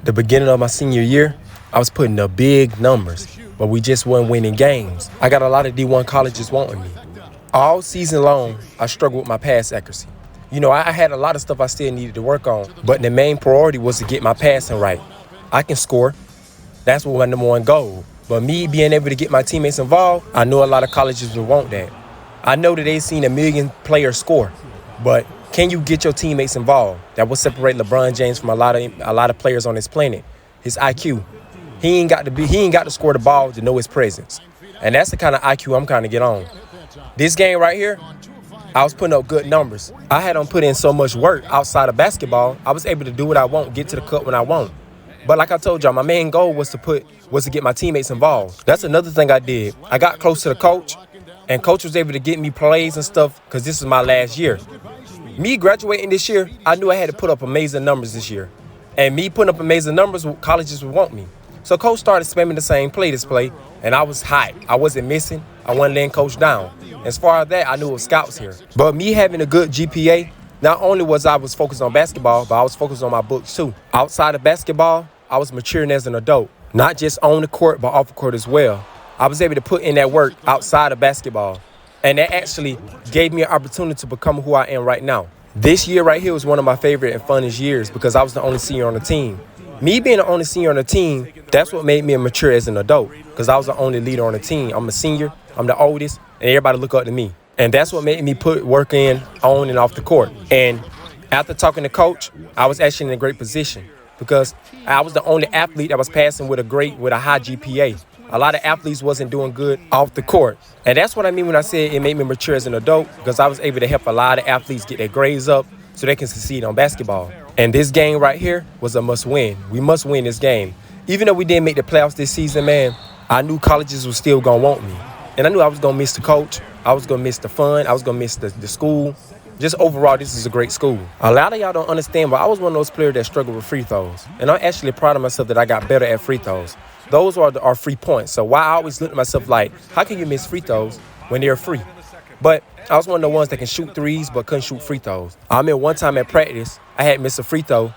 The beginning of my senior year, I was putting up big numbers, but we just weren't winning games. I got a lot of D1 colleges wanting me. All season long, I struggled with my pass accuracy. You know, I had a lot of stuff I still needed to work on, but the main priority was to get my passing right. I can score. That's what my number one goal. But me being able to get my teammates involved, I know a lot of colleges would want that. I know that they've seen 1 million players score, but can you get your teammates involved? That will separate LeBron James from a lot of players on this planet. His IQ. He ain't got to score the ball to know his presence. And that's the kind of IQ I'm trying to get on. This game right here, I was putting up good numbers. I had them put in so much work outside of basketball, I was able to do what I want, get to the cup when I want. But like I told y'all, my main goal was to get my teammates involved. That's another thing I did. I got close to the coach, and coach was able to get me plays and stuff because this is my last year. Me graduating this year, I knew I had to put up amazing numbers this year. And me putting up amazing numbers, colleges would want me. So coach started spamming the same play, and I was hot. I wasn't missing. I wasn't letting coach down. As far as that, I knew it was scouts here. But me having a good GPA, not only was I focused on basketball, but I was focused on my books too. Outside of basketball, I was maturing as an adult, not just on the court, but off the court as well. I was able to put in that work outside of basketball, and that actually gave me an opportunity to become who I am right now. This year right here was one of my favorite and funnest years because I was the only senior on the team. Me being the only senior on the team, that's what made me mature as an adult because I was the only leader on the team. I'm a senior, I'm the oldest, and everybody look up to me. And that's what made me put work in on and off the court. And after talking to coach, I was actually in a great position because I was the only athlete that was passing with a high GPA. A lot of athletes wasn't doing good off the court. And that's what I mean when I said it made me mature as an adult because I was able to help a lot of athletes get their grades up so they can succeed on basketball. And this game right here was a must win. We must win this game. Even though we didn't make the playoffs this season, man, I knew colleges were still going to want me. And I knew I was going to miss the coach. I was going to miss the fun. I was going to miss the school. Just overall, this is a great school. A lot of y'all don't understand, but I was one of those players that struggled with free throws. And I'm actually proud of myself that I got better at free throws. Those are free points. So why I always look at myself like, how can you miss free throws when they're free? But I was one of the ones that can shoot threes but couldn't shoot free throws. I mean, one time at practice, I had missed a free throw,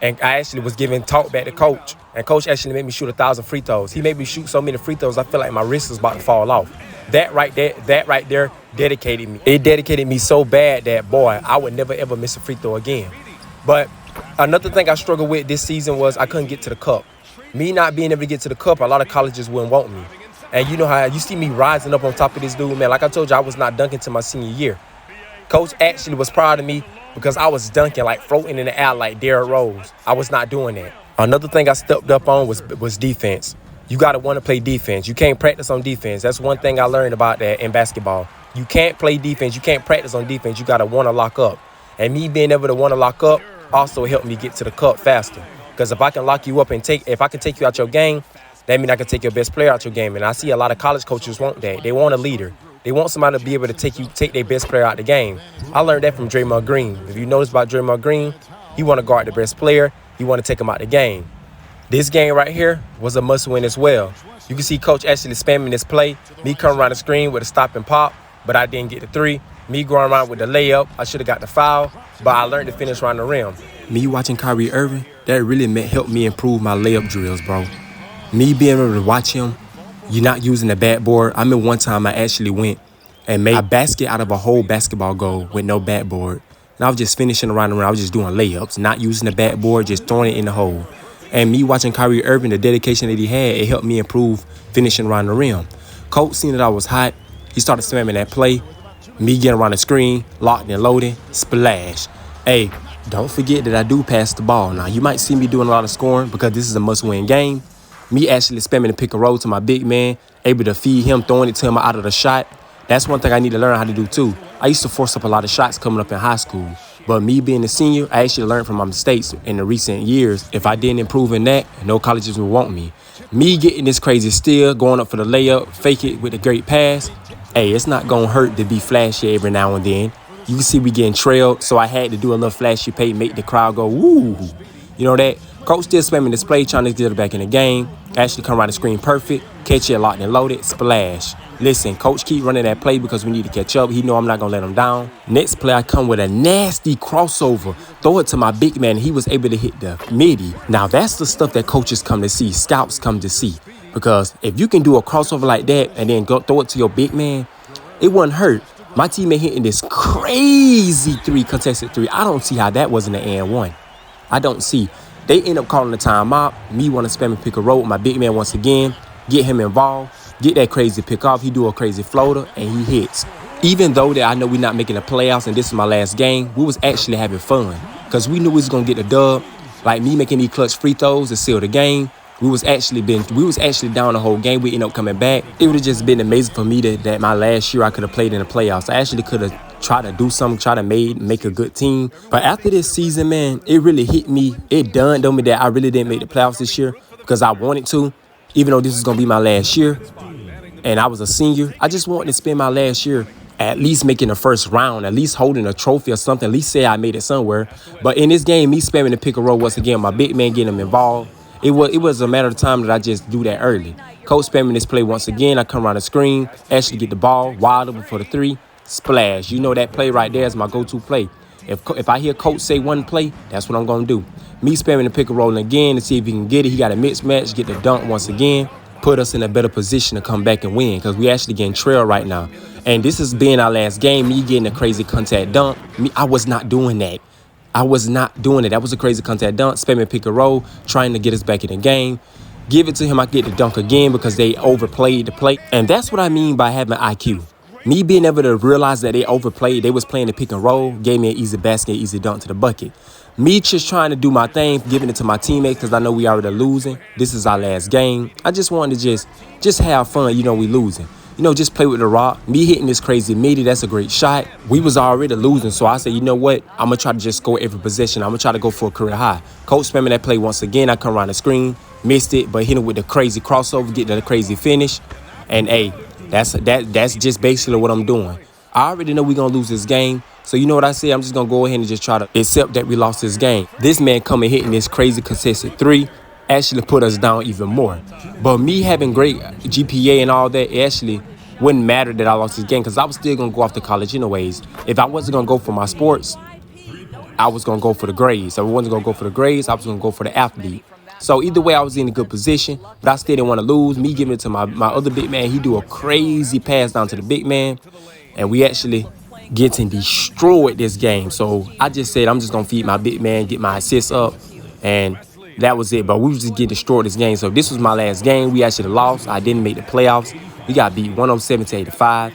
and I actually was giving talk back to coach. And coach actually made me shoot 1,000 free throws. He made me shoot so many free throws, I feel like my wrist was about to fall off. That right there dedicated me. It dedicated me so bad that, boy, I would never, ever miss a free throw again. But another thing I struggled with this season was I couldn't get to the cup. Me not being able to get to the cup, a lot of colleges wouldn't want me. And you know how you see me rising up on top of this dude, man. Like I told you, I was not dunking till my senior year. Coach actually was proud of me because I was dunking, like floating in the air like Derrick Rose. I was not doing that. Another thing I stepped up on was defense. You got to want to play defense. You can't practice on defense. That's one thing I learned about that in basketball. You can't play defense. You can't practice on defense. You got to want to lock up. And me being able to want to lock up also helped me get to the cup faster. Because if I can lock you up and if I can take you out your game, that means I can take your best player out your game. And I see a lot of college coaches want that. They want a leader. They want somebody to be able to take their best player out the game. I learned that from Draymond Green. If you notice about Draymond Green, he want to guard the best player. He want to take him out the game. This game right here was a must-win as well. You can see Coach actually spamming this play. Me coming around the screen with a stop and pop, but I didn't get the three. Me going around with the layup, I should have got the foul, but I learned to finish around the rim. Me watching Kyrie Irving, that really helped me improve my layup drills, bro. Me being able to watch him, you're not using a backboard. I mean, one time I actually went and made a basket out of a whole basketball goal with no backboard. And I was just finishing around the rim. I was just doing layups, not using the backboard, just throwing it in the hole. And me watching Kyrie Irving, the dedication that he had, it helped me improve finishing around the rim. Coach seen that I was hot. He started spamming that play. Me getting around the screen, locked and loaded, splash. Hey, don't forget that I do pass the ball. Now, you might see me doing a lot of scoring because this is a must-win game. Me actually spamming the pick and roll to my big man, able to feed him, throwing it to him out of the shot. That's one thing I need to learn how to do too. I used to force up a lot of shots coming up in high school. But me being a senior, I actually learned from my mistakes in the recent years. If I didn't improve in that, no colleges would want me. Me getting this crazy steal, going up for the layup, fake it with a great pass. Hey, it's not going to hurt to be flashy every now and then. You can see we getting trailed, so I had to do a little flashy play, make the crowd go, woo. You know that? Coach still spamming this play, trying to get it back in the game. Actually come around the screen perfect, catch it locked and loaded, splash. Listen, coach keep running that play because we need to catch up. He know I'm not going to let him down. Next play, I come with a nasty crossover. Throw it to my big man. He was able to hit the midi. Now, that's the stuff that coaches come to see, scouts come to see. Because if you can do a crossover like that and then go throw it to your big man, it wouldn't hurt. My teammate hitting this crazy contested three. I don't see how that wasn't an and one. I don't see. They end up calling the timeout. Me want to spam and pick a roll with my big man once again. Get him involved. Get that crazy pick off. He do a crazy floater, and he hits. Even though that I know we're not making the playoffs and this is my last game, we was actually having fun because we knew we was going to get the dub. Like me making these clutch free throws to seal the game. We was actually down the whole game. We ended up coming back. It would have just been amazing for me that my last year I could have played in the playoffs. I actually could have tried to do something, try to make a good team. But after this season, man, it really hit me. It dawned on me that I really didn't make the playoffs this year because I wanted to, even though this is going to be my last year. And I was a senior. I just wanted to spend my last year at least making the first round, at least holding a trophy or something, at least say I made it somewhere. But in this game, me spamming the pick and roll once again, my big man getting him involved. It was a matter of time that I just do that early. Coach spamming this play once again. I come around the screen, actually get the ball, wide open for the three, splash. You know that play right there is my go-to play. If I hear coach say one play, that's what I'm going to do. Me spamming the pick and roll again to see if he can get it. He got a mismatch, get the dunk once again. Put us in a better position to come back and win because we actually getting trail right now. And this is being our last game, me getting a crazy contact dunk. I was not doing that. I was not doing it. That was a crazy contact dunk, spamming pick and roll, trying to get us back in the game. Give it to him, I get the dunk again because they overplayed the play. And that's what I mean by having IQ. Me being able to realize that they overplayed, they was playing the pick and roll, gave me an easy basket, easy dunk to the bucket. Me just trying to do my thing, giving it to my teammates because I know we already losing. This is our last game. I just wanted to just have fun, we losing. Just play with the rock. Me hitting this crazy midi, that's a great shot. We was already losing, so I said, you know what? I'm going to try to just score every possession. I'm going to try to go for a career high. Coach spamming that play once again. I come around the screen, missed it, but hit him with the crazy crossover, get the crazy finish. And, hey, that's just basically what I'm doing. I already know we're going to lose this game. So you know what I say? I'm just going to go ahead and just try to accept that we lost this game. This man coming hitting this crazy contested three actually put us down even more. But me having great GPA and all that, it actually wouldn't matter that I lost this game because I was still going to go off to college anyways. If I wasn't going to go for my sports, I was going to go for the grades. If I wasn't going to go for the grades, I was going to go for the athlete. So either way, I was in a good position, but I still didn't want to lose. Me giving it to my other big man, he do a crazy pass down to the big man, and we actually getting destroyed this game. So I just said I'm just going to feed my big man, get my assists up, and that was it. But we was just getting destroyed this game. So this was my last game. We actually lost. I didn't make the playoffs. We got beat 107-85.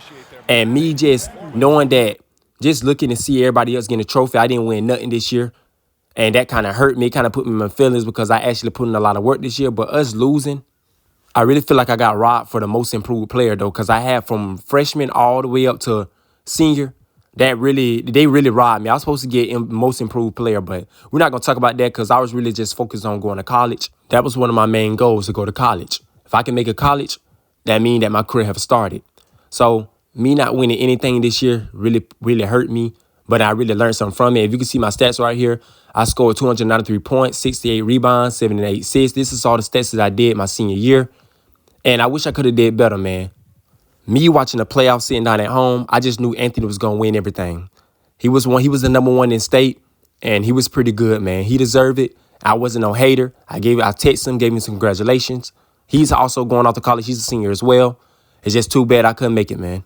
And me just knowing that, just looking to see everybody else getting a trophy, I didn't win nothing this year. And that kind of hurt me, kind of put me in my feelings because I actually put in a lot of work this year. But us losing, I really feel like I got robbed for the most improved player, though, because I had from freshman all the way up to senior. They really robbed me. I was supposed to get most improved player, but we're not going to talk about that because I was really just focused on going to college. That was one of my main goals, to go to college. If I can make a college, that means that my career have started. So me not winning anything this year really hurt me, but I really learned something from it. If you can see my stats right here, I scored 293 points, 68 rebounds, 78 assists. This is all the stats that I did my senior year. And I wish I could have did better, man. Me watching the playoffs sitting down at home, I just knew Anthony was going to win everything. He was the number one in state, and he was pretty good, man. He deserved it. I wasn't no hater. I texted him, gave him some congratulations. He's also going off to college. He's a senior as well. It's just too bad I couldn't make it, man.